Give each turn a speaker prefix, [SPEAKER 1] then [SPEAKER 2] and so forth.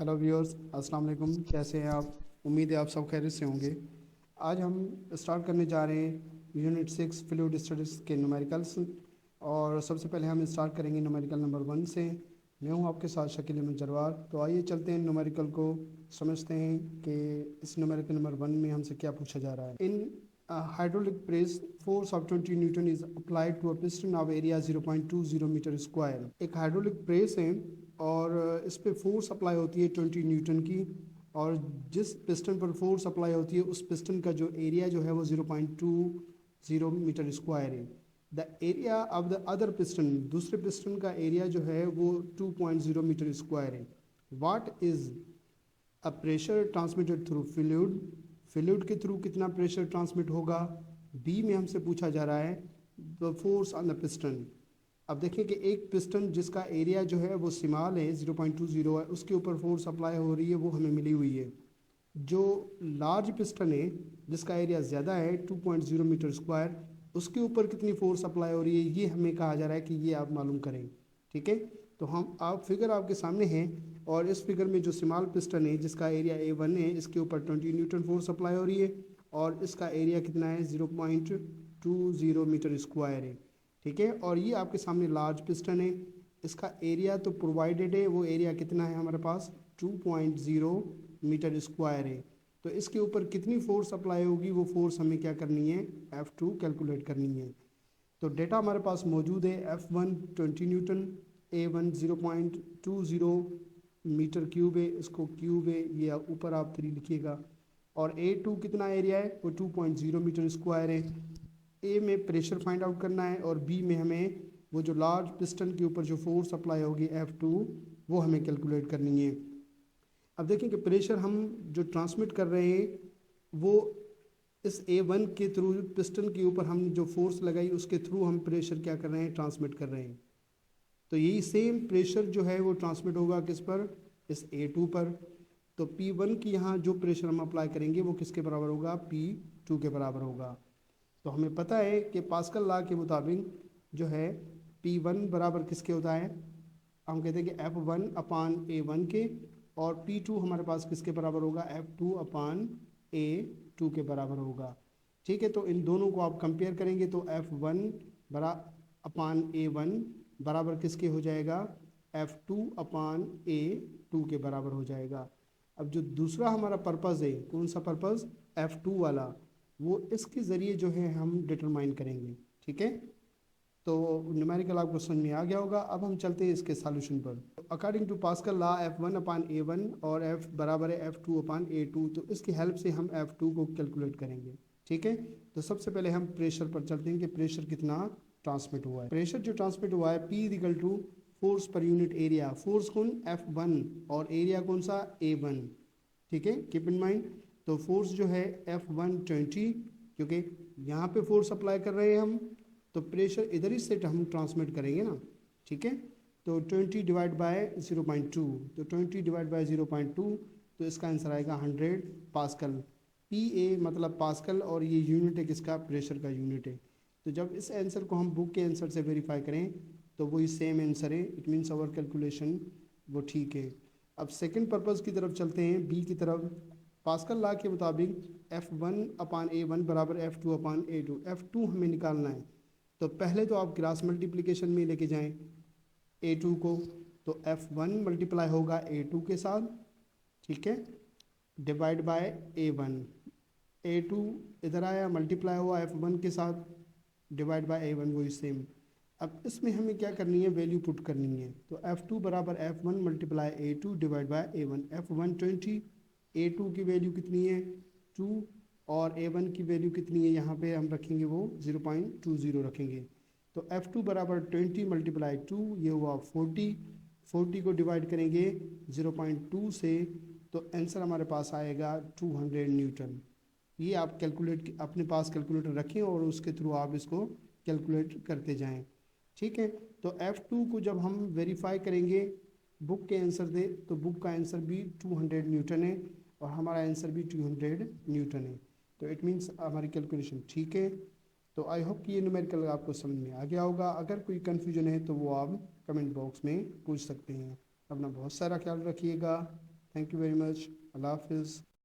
[SPEAKER 1] Hello viewers, अस्सलाम वालेकुम। कैसे हैं आप? उम्मीद है आप सब खैरियत से होंगे। आज हम स्टार्ट करने जा रहे हैं यूनिट 6 फ्लूइड स्टडीज़ के न्यूमेरिकल्स। और सबसे पहले हम स्टार्ट करेंगे न्यूमेरिकल नंबर 1 से। मैं हूं आपके साथ शकील अहमद जरवार। तो आइए चलते हैं न्यूमेरिकल को समझते हैं कि इस न्यूमेरिकल नंबर 1 में हमसे क्या पूछा जा रहा है। इन hydraulic press force of 20 Newton is applied to a piston of area 0.20 metre square. एक हाइड्रोलिक प्रेस है और इस पे फोर्स अप्लाई होती है 20 न्यूटन की। और जिस पिस्टन पर फोर्स अप्लाई होती है उस पिस्टन का जो एरिया जो है वो 0.20 मीटर स्क्वायर है। The area of the other piston, दूसरे पिस्टन का एरिया जो है वो 2.0 मीटर स्क्वायर है। What is a pressure transmitted through fluid, fluid के थ्रू कितना प्रेशर ट्रांसमिट होगा। बी में हमसे पूछा जा रहा है the force on the piston. अब देखें कि एक पिस्टन जिसका एरिया जो है वो स्मॉल है 0.20 है, उसके ऊपर फोर्स अप्लाई हो रही है, वो हमें मिली हुई है। जो लार्ज पिस्टन है जिसका एरिया ज़्यादा है 2.0 मीटर स्क्वायर, उसके ऊपर कितनी फोर्स अप्लाई हो रही है ये हमें कहा जा रहा है कि ये आप मालूम करें। ठीक है, तो हम आप फिगर आपके सामने हैं और इस फिगर में जो स्मॉल पिस्टन है जिसका एरिया A1 है, इसके ऊपर 20 न्यूटन फोर्स अप्लाई हो रही है और इसका एरिया कितना है 0.20 मीटर स्क्वायर है। ठीक है, और ये आपके सामने लार्ज पिस्टन है, इसका एरिया तो प्रोवाइडेड है, वो एरिया कितना है हमारे पास 2.0 मीटर स्क्वायर है। तो इसके ऊपर कितनी फोर्स अप्लाई होगी वो फोर्स हमें क्या करनी है, F2 कैलकुलेट करनी है। तो डेटा हमारे पास मौजूद है। F1 20 Newton, A1 0.20 metre cube है, इसको क्यूब है, ये ऊपर आप 3 लिखिएगा। और A2 कितना एरिया है वो 2.0 मीटर स्क्वायर है। ए में प्रेशर फाइंड आउट करना है और बी में हमें वो जो लार्ज पिस्टन के ऊपर जो फोर्स अप्लाई होगी F2 वो हमें कैलकुलेट करनी है। अब देखें कि प्रेशर हम जो ट्रांसमिट कर रहे हैं वो इस A1 के थ्रू पिस्टन के ऊपर हम जो फोर्स लगाई उसके थ्रू हम प्रेशर क्या कर रहे हैं, ट्रांसमिट कर रहे हैं। तो यही सेम प्रेशर जो है वो ट्रांसमिट होगा किस पर, इस A2 पर। तो P1 की यहाँ जो प्रेशर हम अप्लाई करेंगे वो किसके बराबर होगा, P2 के बराबर होगा। तो हमें पता है कि पास्कल लॉ के मुताबिक जो है P1 बराबर किसके होता है, हम कहते हैं कि F1 अपान A1 के, और P2 हमारे पास किसके बराबर होगा, F2 अपान A2 के बराबर होगा। ठीक है, तो इन दोनों को आप कंपेयर करेंगे तो F1 बरा अपान A1 बराबर किसके हो जाएगा, F2 अपान A2 के बराबर हो जाएगा। अब जो दूसरा हमारा पर्पज़ है, कौन सा पर्पज़, F2 वाला, वो इसके ज़रिए जो है हम डिटरमाइन करेंगे। ठीक है, तो न्यूमेरिकल आपको समझ में आ गया होगा। अब हम चलते हैं इसके सॉल्यूशन पर। According to Pascal law F1 upon A1 और F बराबर है F2 अपान A2, तो इसकी हेल्प से हम F2 को कैलकुलेट करेंगे। ठीक है, तो सबसे पहले हम प्रेशर पर चलते हैं कि प्रेशर कितना ट्रांसमिट हुआ है। प्रेशर जो ट्रांसमिट हुआ है P equal to force per unit area, force कौन F1 और एरिया कौन सा A1। ठीक है, कीप इन माइंड। तो फोर्स जो है F1 20, क्योंकि यहाँ पे फोर्स अप्लाई कर रहे हैं हम, तो प्रेशर इधर ही से हम ट्रांसमिट करेंगे ना। ठीक है, तो 20 डिवाइड बाय 0.2, तो 20 डिवाइड बाय 0.2, तो इसका आंसर आएगा 100 पास्कल। पी ए मतलब पास्कल और ये यूनिट है किसका, प्रेशर का यूनिट है। तो जब इस आंसर को हम बुक के आंसर से वेरीफाई करें तो वही सेम आंसर है, इट मीन्स आवर कैलकुलेशन वो ठीक है। अब सेकंड पर्पज़ की तरफ चलते हैं, बी की तरफ। पास्कल लॉ के मुताबिक F1 अपान A1 बराबर F2 अपान A2, F2 हमें निकालना है। तो पहले तो आप क्रॉस मल्टीप्लिकेशन में लेके जाएं A2 को, तो F1 मल्टीप्लाई होगा A2 के साथ, ठीक है, डिवाइड बाय A1। A2 इधर आया, मल्टीप्लाई हुआ F1 के साथ, डिवाइड बाय A1, वही सेम। अब इसमें हमें क्या करनी है, वैल्यू पुट करनी है। तो F2 बराबर F1 multiply A2 divide by A1। F1 20, A2 की वैल्यू कितनी है 2, और A1 की वैल्यू कितनी है, यहाँ पे हम रखेंगे वो 0.20 रखेंगे। तो F2 बराबर 20 मल्टीप्लाई 2, ये हुआ 40। 40 को डिवाइड करेंगे 0.2 से, तो आंसर हमारे पास आएगा 200 न्यूटन। ये आप कैलकुलेट अपने पास कैलकुलेटर रखें और उसके थ्रू आप इसको कैलकुलेट करते जाएं। ठीक है, तो F2 को जब हम वेरीफाई करेंगे बुक के आंसर दे, तो बुक का आंसर भी 200 न्यूटन है और हमारा आंसर भी 200 न्यूटन है। तो इट मीन्स हमारी कैलकुलेशन ठीक है। तो आई होप कि ये न्यूमेरिकल आपको समझ में आ गया होगा। अगर कोई कन्फ्यूजन है तो वो आप कमेंट बॉक्स में पूछ सकते हैं। अपना बहुत सारा ख्याल रखिएगा। Thank you very much. अल्लाह हाफिज़।